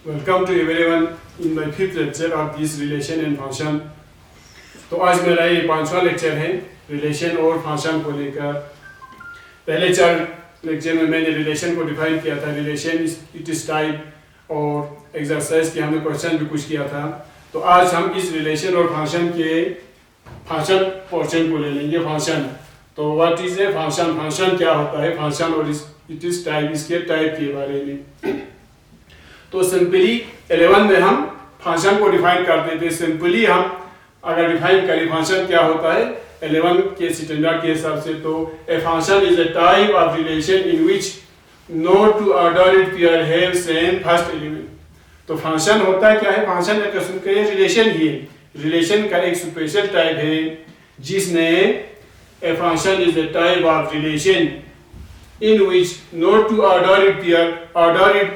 Welcome to everyone in my fifth lecture of this relation and function. तो आज मेरा ये पांचवा लेक्चर है रिलेशन और फंक्शन को लेकर। पहले चार लेक्चर में मैंने रिलेशन को डिफाइन किया था, रिलेशन इट इज टाइप और एक्सरसाइज की हमने क्वेश्चन भी कुछ किया था। तो आज हम इस रिलेशन और फंक्शन के फंक्शन पोर्शन को ले लेंगे। फंक्शन तो what is a function, function क्या होता है, फंक्शन और इट इज टाइप, इसके टाइप के बारे में। तो सिंपली 11 में हम फंक्शन को डिफाइन करते थे। सिंपली हम अगर डिफाइन करें फंक्शन क्या होता है 11 के स्टैंडर्ड के हिसाब से, तो a function is a type of relation in which no two ordered pair have same first element. तो फंक्शन होता है क्या है, फंक्शन एक किस्म का रिलेशन ही है, रिलेशन का एक स्पेशल टाइप है जिसने a function is a type of relation in which no two ordered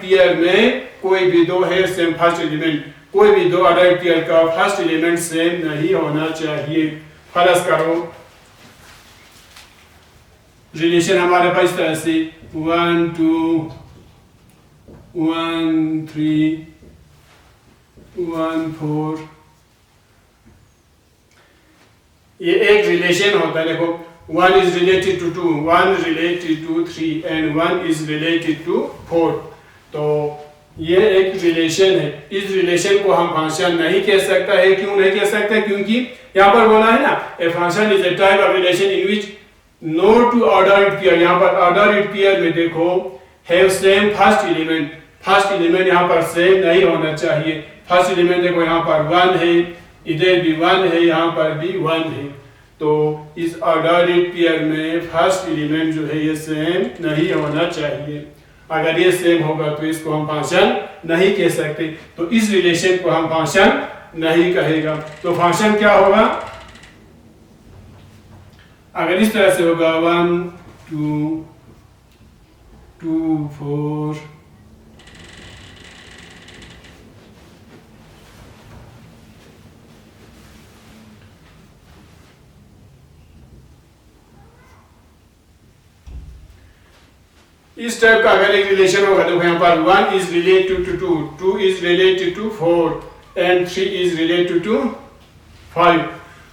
pair में कोई भी दो है सेम फर्स्ट एलिमेंट, कोई भी दो ऑर्डर पेयर का फर्स्ट एलिमेंट सेम नहीं होना चाहिए। फर्ज करो रिलेशन हमारे पास इस तरह से 1 2 1 3 1 4, ये एक रिलेशन होता है। देखो 1 is related to 2, 1 related to 3 and 1 is related to 4। तो ये एक रिलेशन है। इस रिलेशन को हम फंक्शन नहीं कह सकता है। क्यों नहीं कह सकते? क्योंकि यहाँ पर बोला है ना a function is a type of relation in which no two ordered pair. यहाँ पर ऑर्डर्ड पेयर में देखो have same first element, first element यहाँ पर सेम नहीं होना चाहिए। फर्स्ट एलिमेंट देखो यहाँ पर 1 है, इधर भी 1 है, यहाँ पर भी 1 है। तो इस ऑर्डर्ड पेयर में फर्स्ट एलिमेंट जो है ये सेम नहीं होना चाहिए। अगर ये सेम होगा तो इसको हम फंक्शन नहीं कह सकते। तो इस रिलेशन को हम फंक्शन नहीं कहेगा। तो फंक्शन क्या होगा अगर इस तरह से होगा 1 2 2 4 इस टाइप का अगर एक रिलेशन होगा, देखो यहाँ पर 1 is related to 2, 2 is related to 4 and 3 is related to 5।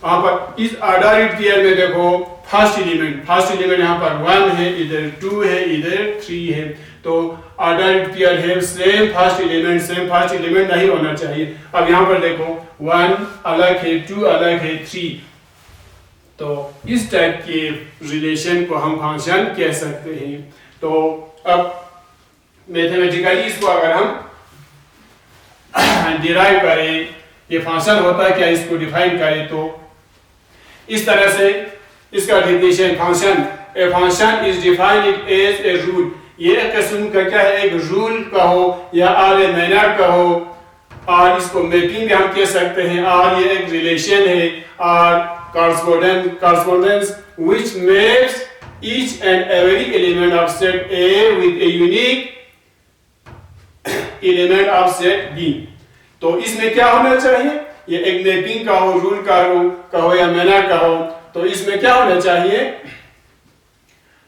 यहाँ पर इस ऑर्डर्ड पेयर में देखो फर्स्ट एलिमेंट यहाँ पर 1 है, इधर 2 है, इधर 3 है। तो ऑर्डर्ड पेयर है सेम फर्स्ट एलिमेंट नहीं होना चाहिए। अब यहाँ पर देखो 1 अलग है, 2 अलग है, 3। तो इस टाइप के रिलेशन को हम फंक्शन कह सकते हैं। तो अब मैथमेटिकली इसको अगर हम डिराइव करें, ये फंक्शन होता है क्या, इसको डिफाइन करें तो इस तरह से इसका definition function a function is defined as a rule. ये एक किस्म का क्या है, एक रूल कहो या आर ए मैनर कहो, और इसको मैपिंग भी हम कह सकते हैं। और ये एक रिलेशन है और correspondence which maps each and every element of set A with a unique element of set B। तो इसमें क्या होना चाहिए, ये एक मैपिंग का हो, रूल का कहो या मैनर का हो, तो इसमें क्या होना चाहिए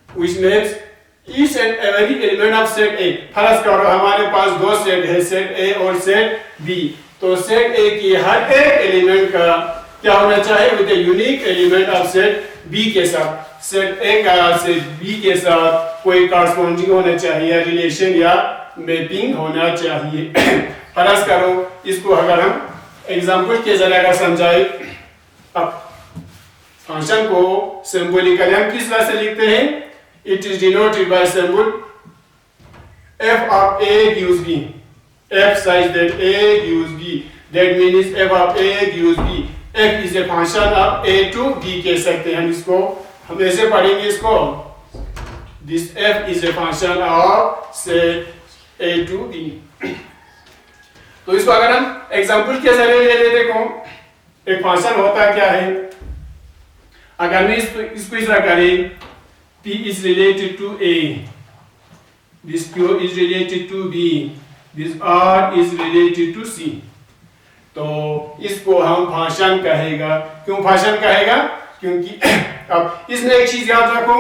which maps each and every element of set A। फर्ज करो हमारे पास दो सेट है, सेट A और सेट B। तो सेट A की हर एक एलिमेंट का क्या होना चाहिए with a unique element of set B के साथ। सेट A का सेट B के साथ कोई कॉरस्पॉन्डिंग होना चाहिए, रिलेशन या मैपिंग होना चाहिए। फर्ज करो इसको अगर हम एग्जांपल के जरिए अगर समझाए, अब फंक्शन को सिंबॉलिकली हम किस तरह से लिखते हैं, it is denoted by symbol f of A gives B, f such that A gives B, that means f of A gives B। f is a function of A to B कह सकते हैं हम इसको, हम ऐसे पढ़ेंगे इसको, this f is a function of set A to B। तो इसको अगर हम एग्जांपल के जरिए ले लेते, देखो एक फंक्शन होता क्या है, अगर मैं इसको इस तरह करें, P is related to A, this Q is related to B, this R is related to C। तो इसको हम फंक्शन कहेगा। क्यों फंक्शन कहेगा? क्योंकि अब इसमें एक चीज याद रखो,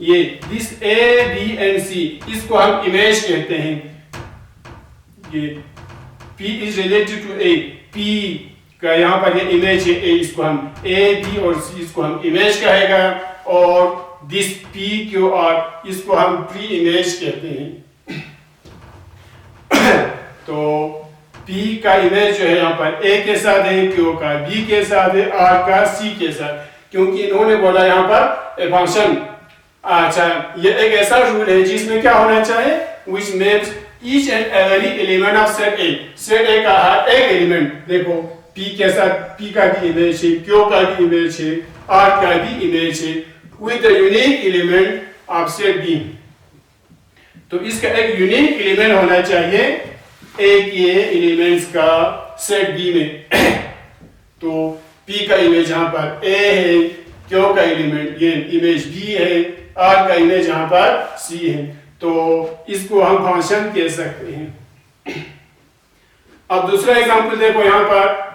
ये this A B and C इसको हम इमेज कहते हैं। ये P is related to A, P का यहाँ पर ये इमेज है A, इसको हम A, B और C इसको हम इमेज कहेगा, और दिस P, Q, R इसको हम प्री इमेज कहते हैं। तो P का इमेज जो है यहाँ पर A के साथ है, Q का B के साथ है, R का C के साथ, क्योंकि इन्होंने बोला यहाँ पर फंक्शन। अच्छा, ये एक ऐसा रूल है जिसमें क्या होना चाहिए, which makes each and every element of set A, set A का हर एक एलिमेंट, देखो P के साथ P का भी इमेज है, Q का भी इमेज है, R का भी इमेज है, with the unique element of set B। तो इसका एक यूनिक एलिमेंट होना चाहिए एक ये एलिमेंट्स का सेट B में। तो P का इमेज यहाँ पर A है, Q का एलिमेंट ये इमेज B है, R का इमेज यहाँ पर C है, तो इसको हम फंक्शन कह सकते हैं। अब दूसरा एग्जांपल देखो यहाँ पर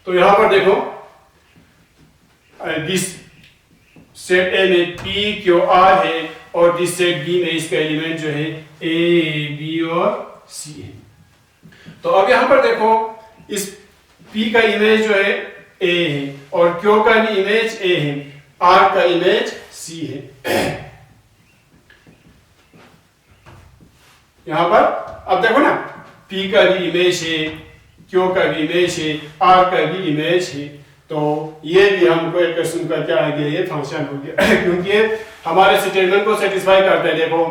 तो यहां पर देखो दिस सेट ए में P, Q, R है, और दिस सेट B में इसका एलिमेंट जो है A, B और C है। तो अब यहां पर देखो इस P का इमेज जो है A है, और Q का भी इमेज A है, R का इमेज C है। यहां पर अब देखो ना, P का भी इमेज है, Q का भी इमेज है, R का भी इमेज है, तो ये भी हमको एक किस्म का क्या आ गया, ये फंक्शन हो गया। क्योंकि हमारे स्टेटमेंट को सेटिस्फाई करता है। देखो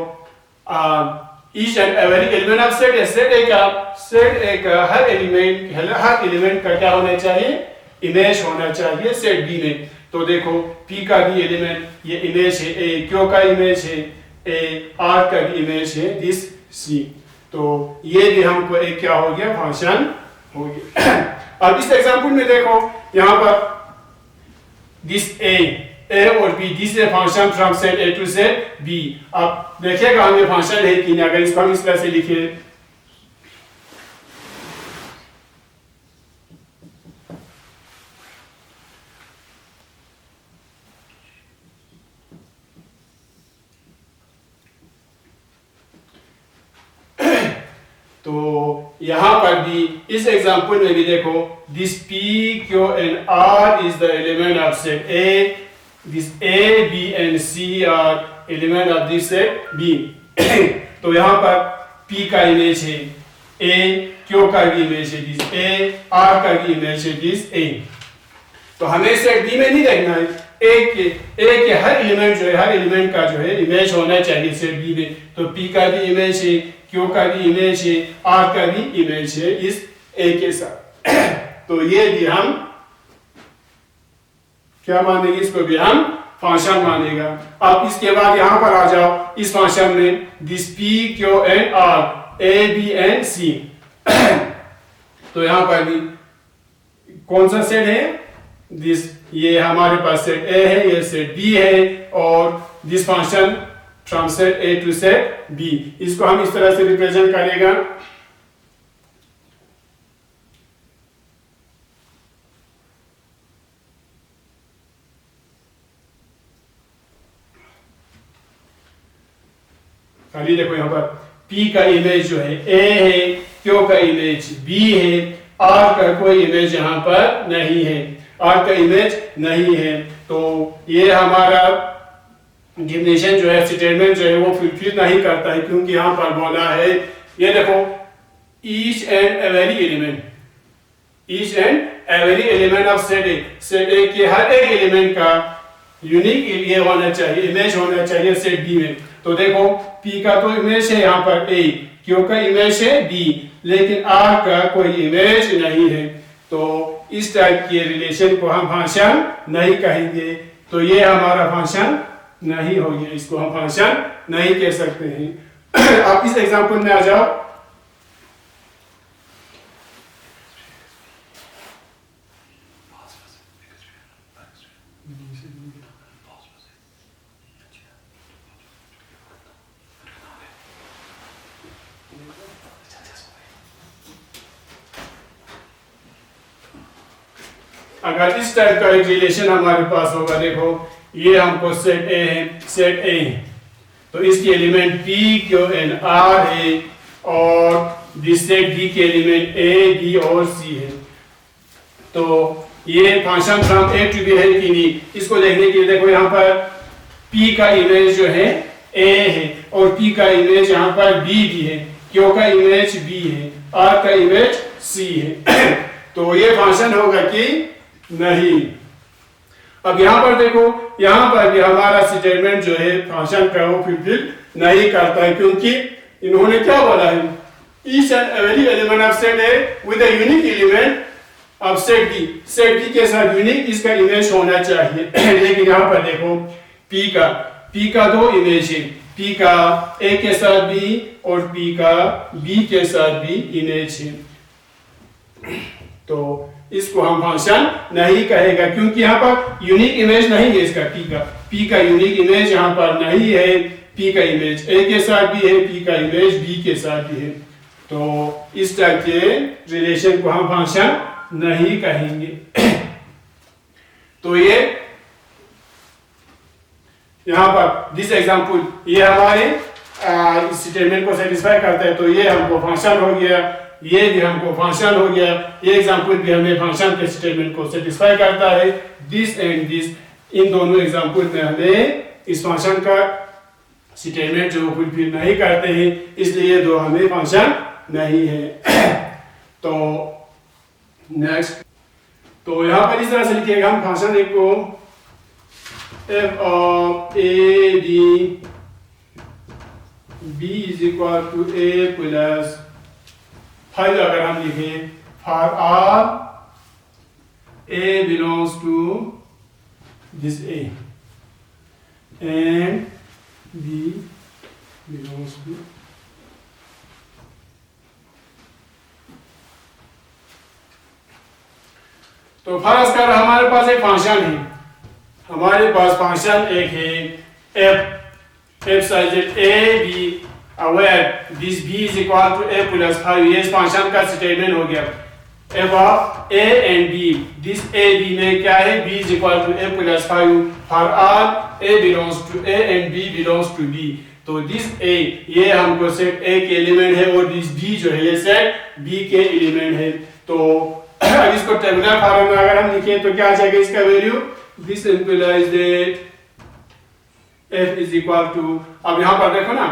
each and every element of set है, सेट ए का हर एलिमेंट का क्या होना चाहिए, इमेज होना चाहिए सेट B में। तो देखो P का भी एलिमेंट ये इमेज है A, Q का इमेज है A, R का भी इमेज है दिस C, तो ये भी हमको एक क्या हो गया, फंक्शन हो गया। अब इस एग्जांपल में देखो यहाँ पर दिस A और B, this a function from set A to set B। अब देखिएगा हमें फंक्शन है कि नहीं, अगर इसको हम इस तरह से लिखे, तो यहां पर भी इस एग्जांपल में भी देखो this P, Q and R is the element of set A, this A, B and C are element of this set B। तो यहां पर P का इमेज है A, Q का भी इमेज है दिस A, R का भी इमेज है दिस A। तो हमें सेट B में नहीं देखना है, A के हर एलिमेंट जो है, हर एलिमेंट का जो है इमेज होना चाहिए सेट B में। तो P का भी इमेज है, Q का भी इमेज है, R का भी इमेज है इस A के साथ। तो ये भी हम क्या मानेंगे, इसको भी हम फंक्शन मानेगा। अब इसके बाद यहां पर आ जाओ इस फंक्शन में this P, Q and R, A, B and C। तो यहां पर भी कौन सा सेट है, दिस ये हमारे पास सेट A है, ये सेट B है, और this function from set A to set B, इसको हम इस तरह से रिप्रेजेंट करेगा। खाली देखो यहाँ पर P का इमेज जो है A है, Q का इमेज B है, R का कोई इमेज यहाँ पर नहीं है, R का इमेज नहीं है। तो ये हमारा डिफिनेशन जो है, स्टेटमेंट जो है वो फुलफिल नहीं करता है, क्योंकि यहाँ पर बोला है, ये देखो each and every element of set ए के हर एक एलिमेंट का यूनिक ये होना चाहिए, इमेज होना चाहिए सेट B में। तो देखो P का तो इमेज है यहाँ पर A, क्यू का इमेज है बी, लेकिन आर का कोई इमेज नहीं है, तो इस टाइप के रिलेशन को हम फंक्शन नहीं कहेंगे, तो ये हमारा फंक्शन नहीं हो गया, इसको हम फंक्शन नहीं कह सकते हैं। आप इस एग्जांपल में आ जाओ। अगर इस टाइप का एक रिलेशन हमारे पास होगा, देखो ये हमको सेट ए है, सेट ए है, तो इसके element P Q N R है, और दिस सेट डी के एलिमेंट ए बी और सी है, तो ये function from A to B है कि नहीं, इसको देखने के लिए देखो यहाँ पर पी का इमेज जो है ए है, और पी का इमेज यहाँ पर बी भी है, क्यू का इमेज बी है, आर का इमेज सी है। तो ये फंक्शन होगा कि नहीं। अब यहाँ पर देखो, यहाँ पर भी हमारा स्टेटमेंट जो है फंक्शन का वो फुलफिल नहीं करता है, क्योंकि इन्होंने क्या बोला है, each and every element of set A with a unique element of set D, set D के साथ यूनिक इसका इमेज होना चाहिए। लेकिन यहाँ पर देखो पी का दो इमेज है, पी का ए के साथ भी और पी का बी के साथ भी इमेज है, तो इसको हम फंक्शन नहीं कहेगा, क्योंकि यहाँ पर यूनिक इमेज नहीं है इसका, पी का यूनिक इमेज यहाँ पर नहीं है, पी का इमेज ए के साथ भी है, पी का इमेज बी के साथ भी है, तो इस टाइप के रिलेशन को हम फंक्शन नहीं कहेंगे। तो ये यहाँ पर दिस एग्जांपल ये हमारे स्टेटमेंट को सेटिस्फाई करता है, तो ये हमको फंक्शन हो गया, ये भी हमको फंक्शन हो गया, ये एग्जांपल भी हमें फंक्शन के स्टेटमेंट को सेटिस्फाई करता है। दिस एंड दिस, इन दोनों एग्जांपल में हमें इस फंक्शन का स्टेटमेंट जो फुलफिल नहीं करते हैं, इसलिए दो हमें फंक्शन नहीं है। तो नेक्स्ट, तो यहाँ पर इस तरह से लिखिएगा हम फंक्शन एक को f of a b is equal to a plus 5 अगर हम लिखें for r a belongs to this a and b belongs to तो फर्ज कर हमारे पास एक फंक्शन है, हमारे पास फंक्शन एक है f size a b where this b is equal to a plus 5, ये फंक्शन का स्टेटमेंट हो गया। f of a and b, this a b में क्या है, b is equal to a plus 5 for all a belongs to a and b belongs to b, तो this a ये हमको सेट a के एलिमेंट है और दिस b जो है ये सेट b के एलिमेंट है। तो अब इसको टेबुलर फॉर्म में अगर हम लिखें तो क्या आ जाएगा इसका value, this implies that f is equal to, अब यहाँ पर देखो ना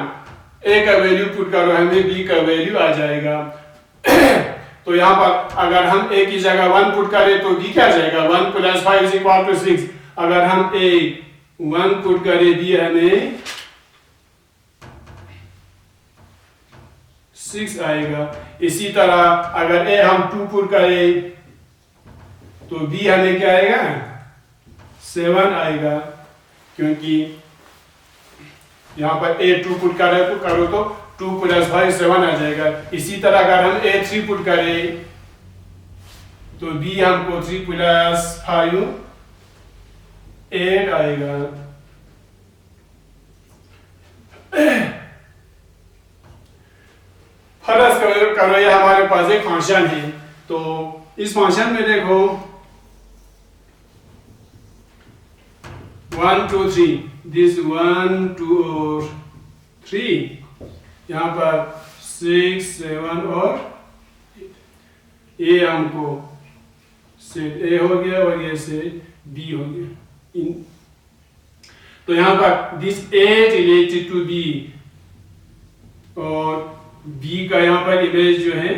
a का वैल्यू पुट करो, हमें b का वैल्यू आ जाएगा। तो यहाँ पर अगर हम a की जगह 1 पुट करें तो b क्या आ जाएगा, 1 प्लस 5 इज इक्वल टू 6, अगर हम a 1 पुट करें b हमें 6 आएगा। इसी तरह अगर a हम 2 पुट करें तो b हमें क्या आएगा, 7 आएगा, क्योंकि यहाँ पर a 2 पुट करो तो 2 प्लस 5 7 आ जाएगा। इसी तरह अगर हम a 3 पुट करें तो b हमको 3 प्लस 5 8 आएगा। फर्ज करो ये हमारे पास एक फंक्शन है, तो इस फंक्शन में देखो 1 2 3, दिस 1 2 और 3, यहाँ पर 6 7 और 8, ये हमको सेट ए हो गया और ये सेट बी हो गया। तो यहाँ पर this A related to B और b का यहाँ पर इमेज जो है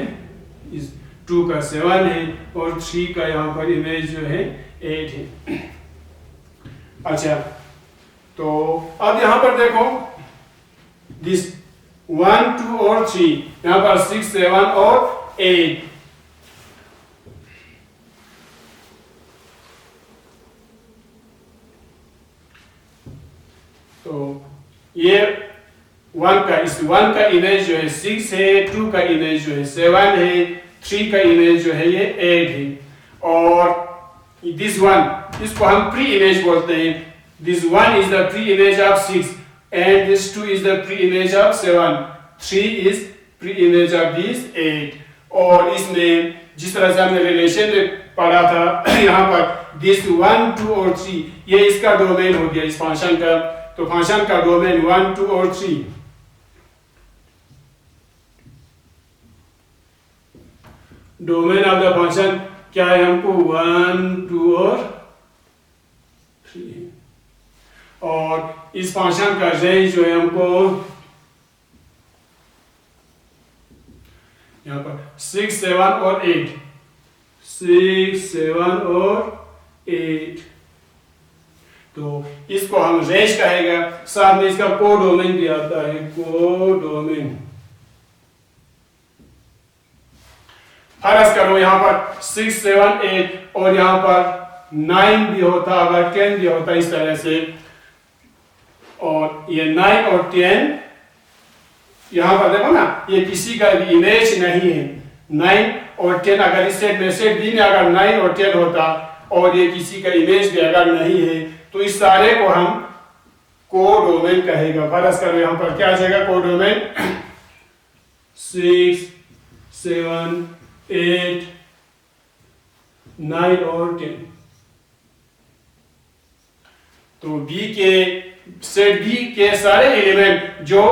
2 का 7 है और 3 का यहाँ पर इमेज जो है 8 है। अच्छा, तो अब यहाँ पर देखो दिस 1 2 और 3, यहाँ पर 6 7 और 8। तो ये 1 का इमेज जो है 6 है, 2 का इमेज जो है 7 है, 3 का इमेज जो है ये 8 है, और दिस वन इसको हम प्री इमेज बोलते हैं। This one is the pre image of 6 and this 2 is the pre image of 7, 3 is pre image of this 8। और इसमें जिस तरह से हमने रिलेशन पढ़ा था यहाँ पर दिस 1 2 और 3 ये इसका डोमेन हो गया इस फंक्शन का। तो फंक्शन का डोमेन 1 2 और 3। डोमेन ऑफ द फंक्शन क्या है हमको 1 2 और 3, और इस फंक्शन का रेंज जो है हमको यहाँ पर 6 7 और 8, 6 7 और 8। तो इसको हम रेंज कहेगा, साथ में इसका कोडोमेन भी आता है, कोडोमेन। फर्ज करो यहाँ पर 6 7 8 और यहाँ पर 9 भी होता, अगर 10 भी होता इस तरह से, और ये 9 और 10 यहाँ पर देखो ना, ये किसी का भी इमेज नहीं है। 9 और 10 अगर इस सेट में सेट बी में अगर 9 और 10 होता और ये किसी का इमेज भी अगर नहीं है तो इस सारे को हम कोडोमेन कहेगा। फर्ज करो यहाँ पर क्या आ जाएगा कोडोमेन 6 7 8 9 और 10। तो बी के सेट बी के सारे एलिमेंट जो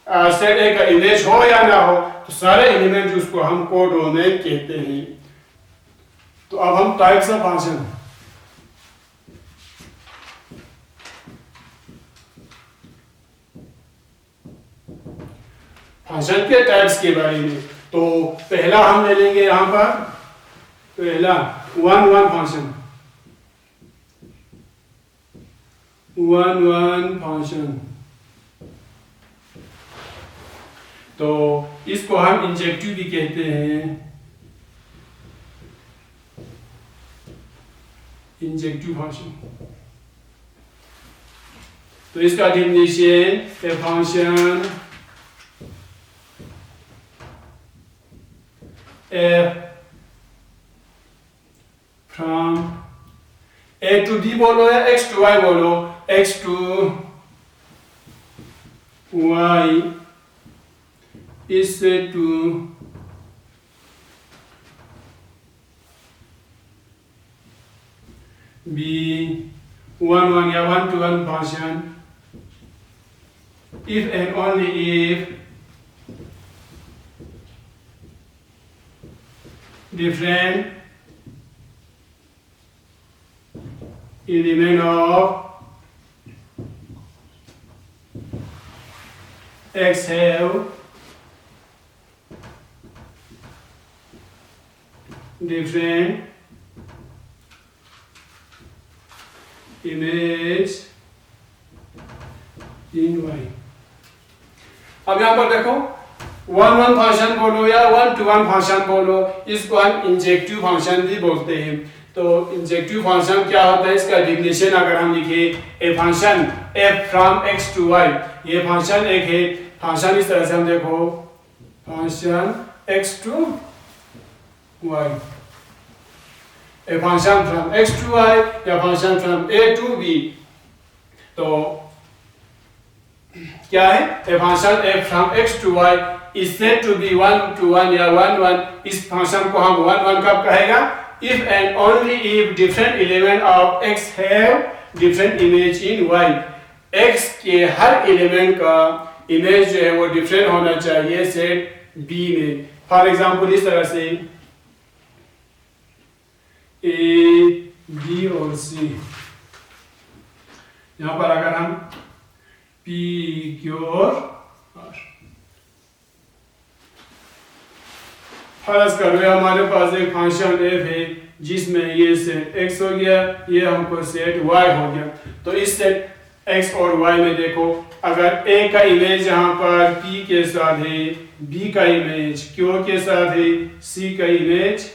सेट ए का इमेज हो या ना हो, तो सारे एलिमेंट उसको हम कोडोमेन कहते हैं। तो अब हम टाइप्स ऑफ फंक्शन, फंक्शन के टाइप्स के बारे में। तो पहला हम ले लेंगे यहां पर, पहला 1 1 फंक्शन, 1 1 फंक्शन। तो इसको हम इंजेक्टिव भी कहते हैं, इंजेक्टिव फंक्शन। तो इसका definition A function f from a to b बोलो या x to y बोलो, x to y is said to be 1 1 या 1 to 1 function if and only if different element of x have different image in y। अब यहां पर देखो 1 1 function बोलो या 1 to 1 फंक्शन बोलो, इसको हम इंजेक्टिव फंक्शन भी बोलते हैं। तो इंजेक्टिव फंक्शन क्या होता है, इसका डेफिनेशन अगर हम लिखे ए function f from x to y, ये फंक्शन एक है। फंक्शन इस तरह से हम देखो function x to y, A function from x to y या function from a to b। तो क्या है, a function f from x to y is said to be 1 to 1 या 1 1। इस फंक्शन को हम 1 1 कब कहेगा, if and only if different element of x have different image in y। x के हर एलिमेंट का इमेज जो है वो डिफरेंट होना चाहिए सेट b में। फॉर एग्जांपल इस तरह से a b और c, यहां पर अगर हम p q और r फर्ज करो हमारे पास एक फंक्शन f है जिसमें ये सेट x हो गया, ये हमको सेट y हो गया। तो इस सेट x और y में देखो, अगर a का इमेज यहाँ पर p के साथ है, b का इमेज q के साथ है, c का इमेज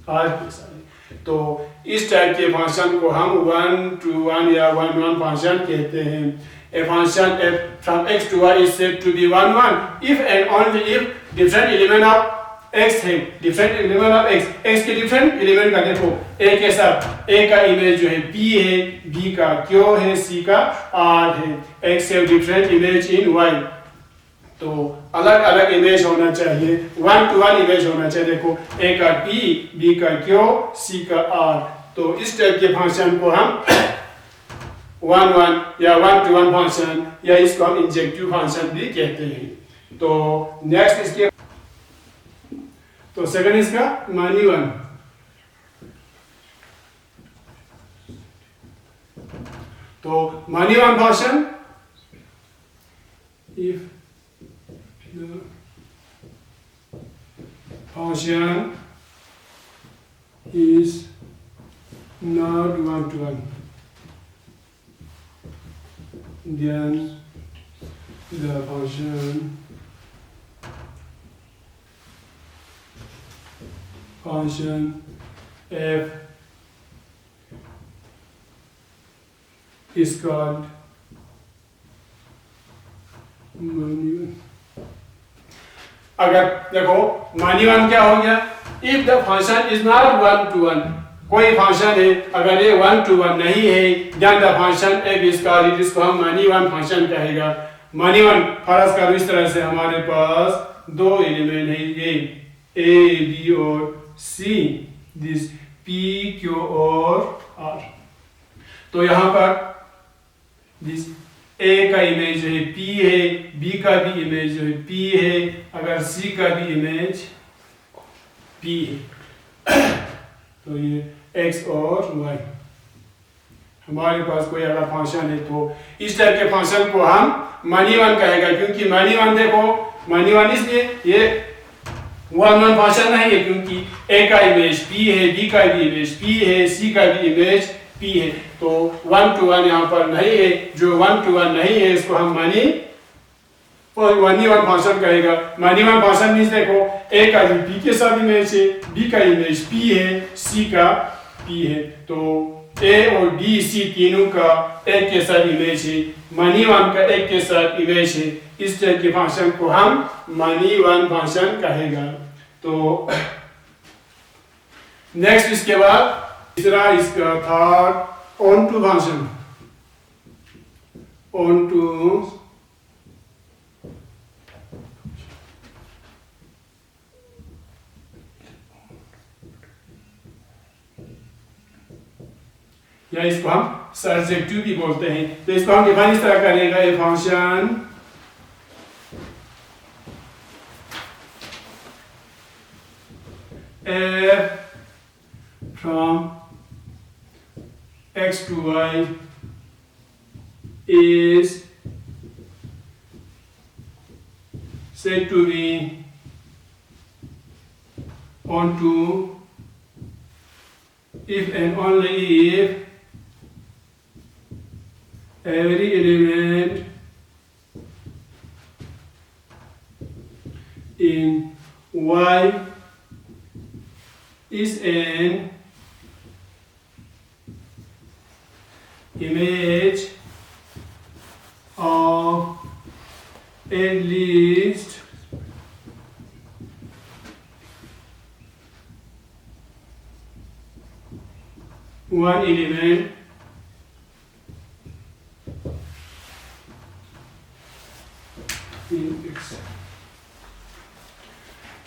r के साथ है, तो इस टाइप के फंक्शन को हम 1 to 1 या 1 1 फंक्शन कहते हैं। A function f from x to y is said to be 1 1 if and only if different element of x है, different element of x के different element का देखो, a के साथ a का इमेज जो है p है, b का q है, c का r है, x have different image in y, तो अलग अलग इमेज होना चाहिए, 1 to 1 इमेज होना चाहिए। देखो a का p, b का q, c का r, तो इस टाइप के फंक्शन को हम 1 1 या 1 to 1 फंक्शन या इसको हम इंजेक्टिव फंक्शन भी कहते हैं। तो नेक्स्ट इसके, तो सेकंड इसका मनी वन, तो money one function if the function is not 1 to 1, then the function f is called money one. अगर देखो मनी वन क्या हो गया, if the function is not 1 to 1, कोई फंक्शन है अगर ये 1 to 1 नहीं है, then the function f is called, इसको हम मनी वन फंक्शन कहेगा। मनी वन फर्ज करो इस तरह से, हमारे पास दो एलिमेंट है, ये a b और c, दिस p q और r, तो यहाँ पर दिस a का इमेज जो है p है, b का भी इमेज जो है p है, अगर c का भी इमेज p है, तो ये x और y, हमारे पास कोई अगर फंक्शन है तो इस टाइप के फंक्शन को हम मनी वन कहेगा, क्योंकि मनी वन देखो, मनी वन इसलिए ये 1 1 फंक्शन नहीं है, क्योंकि a का इमेज p है, b का भी इमेज p है, c का भी इमेज p है, तो 1 to 1 यहाँ पर नहीं है, जो 1 to 1 नहीं है इसको हम मनी वन फंक्शन कहेगा। मनी वन फंक्शन मीन्स देखो a का भी p के साथ इमेज है, b का इमेज p है, c का p है, तो a और b c तीनों का एक के साथ इमेज है, मनी वन का एक के साथ इमेज है, इस तरह के फंक्शन को हम मनी वन फंक्शन कहेगा। तो नेक्स्ट इसके बाद तीसरा इसका था onto function, onto या इसको हम सर्जेक्टिव भी बोलते हैं, तो इसको हम डिफाइन इस तरह करेगा, ए function f from x to y is said to be onto if and only if every element in y is an image of at least one element in X.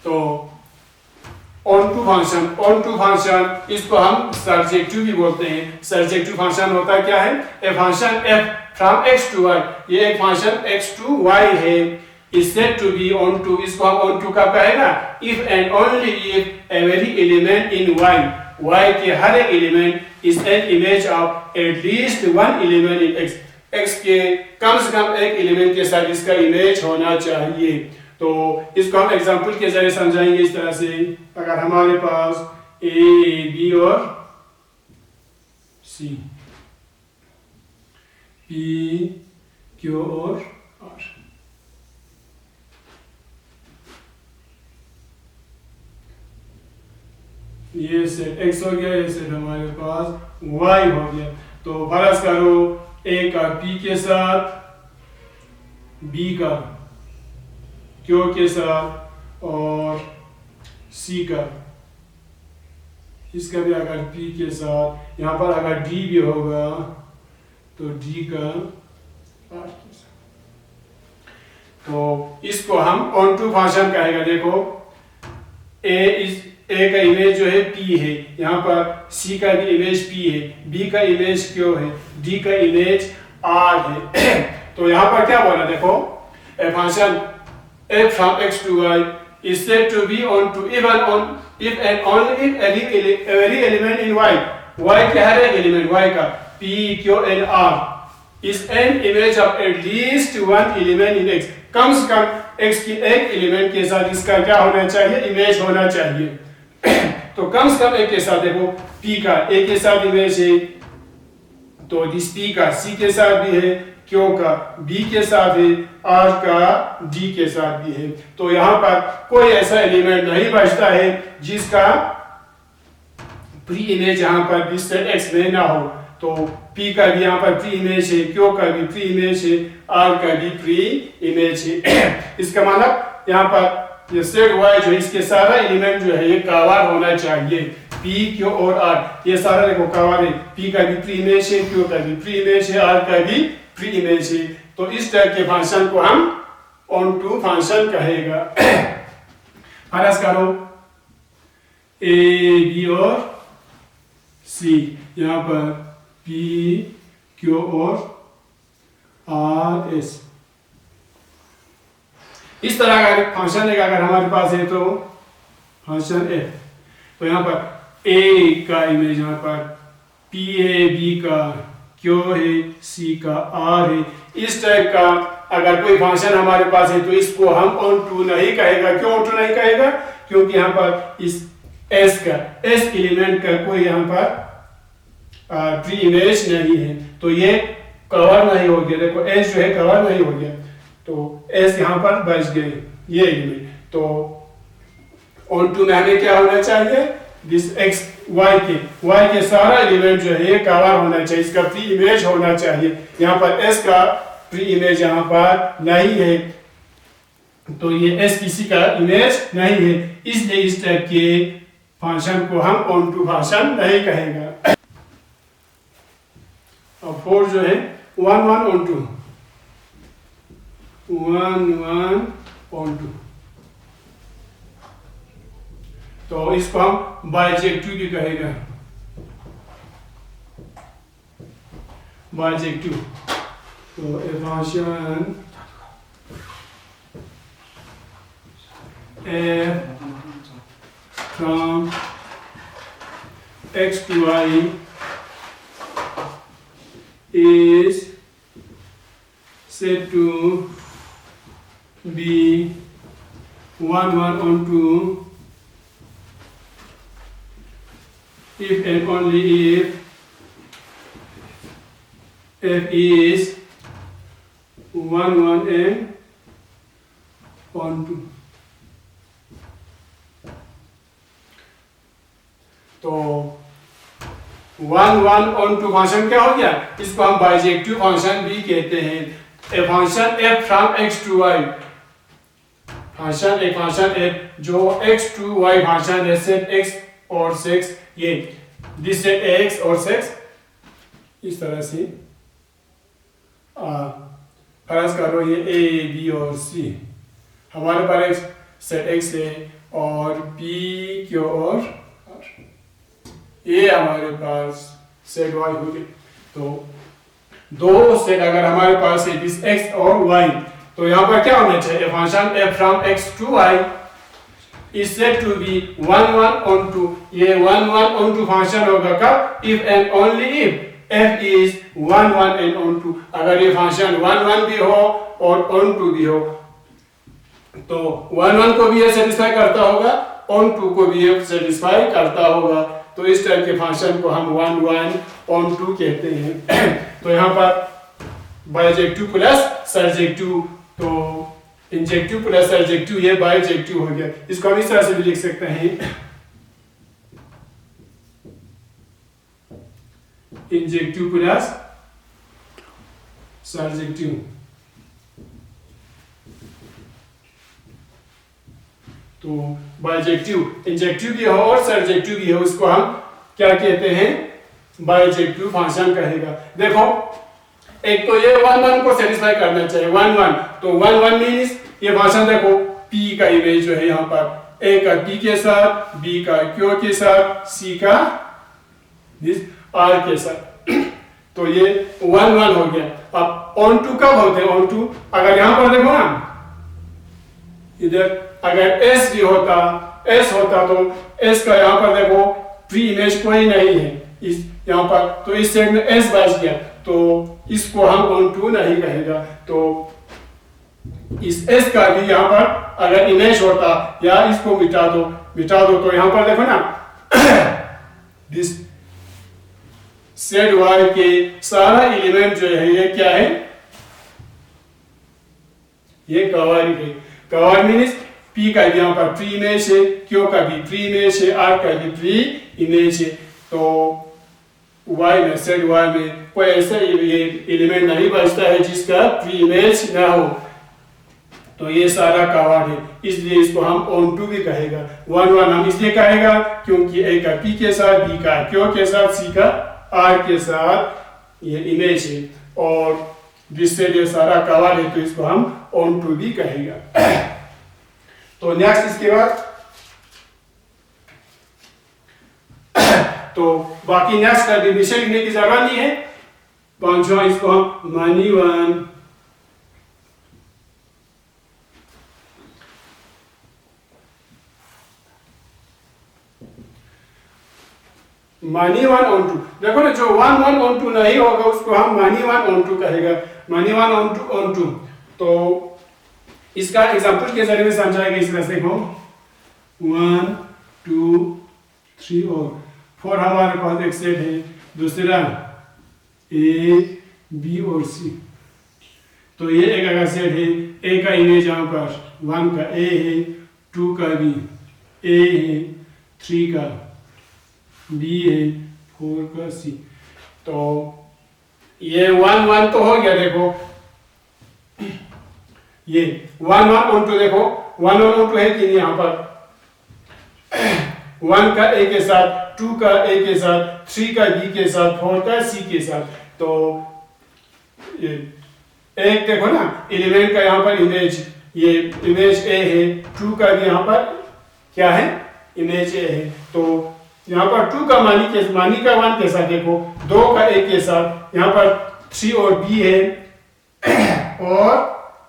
तो ऑन टू फंक्शन इसको हम surjective भी बोलते हैं। Surjective function होता क्या है, a function f from x to y, ये एक फंक्शन x टू y है, is said to be on to, इसको हम on to कब कहेगा, if and only if every element in y के हर एक element is an image of at least one element in x के कम से कम एक एलिमेंट के साथ इसका इमेज होना चाहिए। तो इसको हम एग्जांपल के जरिए समझाएंगे इस तरह से, अगर हमारे पास a b और c, P Q और R। ये सेट x हो गया, ये सेट हमारे पास y हो गया। तो फर्ज करो A का P के साथ, B का Q के साथ और C का, इसका भी अगर P के साथ, यहाँ पर अगर D भी होगा तो D का R के साथ। तो इसको हम ऑन टू फंक्शन कहेगा। देखो A का इमेज जो है P है, यहाँ पर C का भी इमेज P है, B का इमेज Q है, D का इमेज R है। तो यहाँ पर क्या बोला, देखो a function f from x to y is said to be on to even on if and only if every element in y, y के हर एक एलिमेंट y का P Q and R is an image of at least one element in x। कम से कम x की एक element के साथ इसका क्या होना चाहिए, इमेज होना चाहिए। तो कम से कम एक के साथ, देखो P का A के साथ इमेज है, तो दिस P का C के साथ भी है, Q का B के साथ है, R का D के साथ भी है। तो यहाँ पर कोई ऐसा एलिमेंट नहीं बचता है जिसका प्री इमेज यहाँ पर दिस सेट X में ना हो। तो P का भी यहाँ पर प्री इमेज है, Q का भी प्री इमेज है, R का भी प्री इमेज है। इसका मतलब यहाँ पर ये सेट Y जो इसके सारा एलिमेंट जो है ये कवर होना चाहिए। P Q और R ये सारा देखो कवर है। P का भी प्री इमेज है, Q का भी प्री इमेज है, R का भी प्री इमेज है। तो इस टाइप के फंक्शन को हम ऑन टू फंक्शन कहेगा। फर्ज करो A B और C, यहाँ पर P Q और R S, इस तरह का फंक्शन एक अगर हमारे पास है तो फंक्शन F। तो यहाँ पर A का इमेज यहाँ पर P है, B का Q है, C का R है। इस टाइप का अगर कोई फंक्शन हमारे पास है तो इसको हम ऑन टू नहीं कहेगा। क्यों ऑन टू नहीं कहेगा? क्योंकि यहाँ पर इस S का S एलिमेंट का कोई यहाँ पर प्री इमेज नहीं है, तो ये कवर नहीं हो गया। देखो S जो है कवर नहीं हो गया, तो S यहाँ पर बच गए ये एलिमेंट। तो ऑन टू में हमें क्या होना चाहिए, दिस x y के सारा एलिमेंट जो है ये कवर होना चाहिए, इसका प्री इमेज होना चाहिए। यहाँ पर S का प्री इमेज यहाँ पर नहीं है, तो ये S किसी का इमेज नहीं है, इसलिए इस टाइप के फंक्शन को हम ऑन टू फंक्शन नहीं कहेंगे। अब 4 जो है 1 1 ऑन टू, 1 1 ऑन टू, तो इसको हम बाइजेक्टिव भी कहेगा। बाइजेक्टिव, तो a function f from x to y is said to be 1 1 on 2 if and only if f is 1 1 and on 2। तो 1 1 on 2 फंक्शन क्या हो गया, इसको हम बाइजेक्टिव फंक्शन भी कहते हैं। ए function f from x to y, function एक फंक्शन f जो x to y फंक्शन है, सेट x और सेक्स, ये दिस सेट x और सेक्स इस तरह से फर्ज करो ये a b और c, हमारे पास सेट x है और p q और r, ये हमारे पास सेट y हो गए। तो दो सेट अगर हमारे पास है दिस x और y, तो यहाँ पर क्या होना चाहिए, function f from x to y is said to be 1 1 on 2। ये 1 1 on 2 फंक्शन होगा कब, if and only if f is 1 1 and on 2। अगर ये फंक्शन 1 1 भी हो और on 2 भी हो, तो 1 1 को भी ये सेटिस्फाई करता होगा, on 2 को भी ये सेटिस्फाई करता होगा। तो इस टाइप के फंक्शन को हम 1 1 on 2 कहते हैं। तो यहाँ पर बायजेक्टिव प्लस सरजेक्टिव, तो इंजेक्टिव प्लस सरजेक्टिव ये बायजेक्टिव हो गया। इसको हम इस तरह से भी लिख सकते हैं, इंजेक्टिव प्लस सरजेक्टिव। तो बायजेक्टिव इंजेक्टिव भी हो और सरजेक्टिव भी हो, उसको हम क्या कहते हैं, बायजेक्टिव फंक्शन कहेगा। देखो एक तो ये 1 1 को सेटिस्फाई करना चाहिए, 1 1, तो 1 1 मीन्स ये फंक्शन देखो p का इमेज जो है यहाँ पर a का p के साथ, b का q के साथ, c का r के साथ, तो ये 1 1 हो गया। अब ऑन टू कब होते हैं, ऑन टू अगर यहाँ पर देखो ना, इधर अगर s भी होता, s होता तो s का यहाँ पर देखो प्री इमेज कोई नहीं है इस यहाँ पर, तो इस सेट में s बच गया, तो इसको हम ऑन टू नहीं कहेगा। तो इस s का भी यहाँ पर अगर इमेज होता, या इसको मिटा दो तो यहाँ पर देखो ना दिस सेट y के सारा एलिमेंट जो है ये क्या है, ये कवर है। कवर मीन्स p का भी यहाँ पर प्री इमेज है, q का भी प्री इमेज है, r का भी प्री इमेज है। तो y में सेट y में कोई ऐसा एलिमेंट नहीं बचता है जिसका प्री इमेज ना हो, तो ये सारा कवर है, इसलिए इसको हम ऑन टू भी कहेगा। 1 1 हम इसलिए कहेगा क्योंकि a का p के साथ, b का q के साथ, c का r के साथ ये इमेज है, और जिससे ये सारा कवर है, तो इसको हम ऑन टू भी कहेगा। तो नेक्स्ट इसके बाद तो बाकी नेक्स्ट का डिफिनेशन लिखने की जरूरत नहीं है। पांचवा इसको हम मनी वन ऑन टू, देखो ना, जो 1 1 ऑन टू नहीं होगा उसको हम मनी वन ऑन टू कहेगा, मनी वन ऑन टू। तो इसका एग्जांपल के जरिए में समझाएगा इस तरह से, देखो 1 2 3 और 4 हमारे पास एक सेट है, दूसरा a b और c, तो ये एक अगर सेट है, a का इमेज यहाँ पर 1 का a है, 2 का b a है, 3 का b है, 4 का c, तो ये 1 1 तो हो गया। देखो ये 1 1 ऑन टू, देखो 1 1 ऑन टू है कि नहीं, यहाँ पर 1 का a के साथ, 2 का a के साथ, 3 का b के साथ, 4 का c के साथ, तो एक देखो ना एलिमेंट का यहाँ पर इमेज, ये इमेज a है, 2 का भी यहाँ पर क्या है, इमेज a है, तो यहाँ पर 2 का मानी का 1 के साथ, देखो 2 का a के साथ, यहाँ पर 3 और b है, और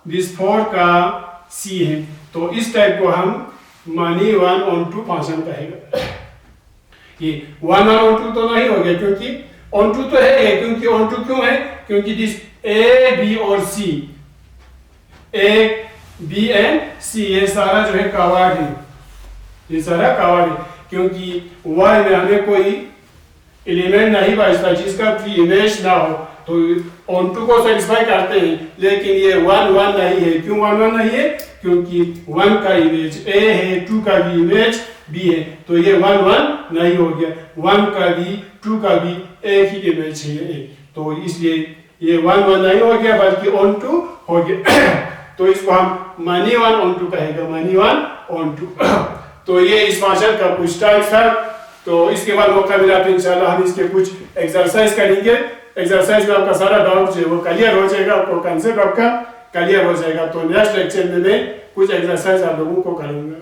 दिस 4 का c है, तो इस टाइप को हम मनी 1 ऑन टू फंक्शन कहेगा। ये 1 1 ऑन टू तो नहीं हो गया, क्योंकि ऑन टू तो है, क्योंकि ऑन टू क्यों है, क्योंकि दिस a b और c, a b and c ये सारा जो है कवर्ड है, ये सारा कवर्ड है, क्योंकि y में हमें कोई एलिमेंट नहीं बचता जिसका प्री इमेज ना हो, तो ऑन टू को सेटिस्फाई करते हैं, लेकिन ये 1 1 नहीं है। क्यों 1 1 नहीं है, क्योंकि 1 का इमेज a है, 2 का भी इमेज b है, तो ये 1 1 नहीं हो गया, 1 का भी 2 का भी एक ही इमेज है a, तो इसलिए ये 1 1 नहीं हो गया, बल्कि ऑन टू हो गया। तो इसको हम मनी 1 ऑन टू कहेगा, मनी 1 ऑन टू। तो ये इस फंक्शन का कुछ टाइप था। तो इसके बाद मौका मिला तो इंशाल्लाह हम इसके कुछ एक्सरसाइज करेंगे, एक्सरसाइज में आपका सारा डाउट जो है वो क्लियर हो जाएगा, आपको कंसेप्ट आपका क्लियर हो जाएगा। तो नेक्स्ट लेक्चर में मैं कुछ एक्सरसाइज आप लोगों को करूंगा।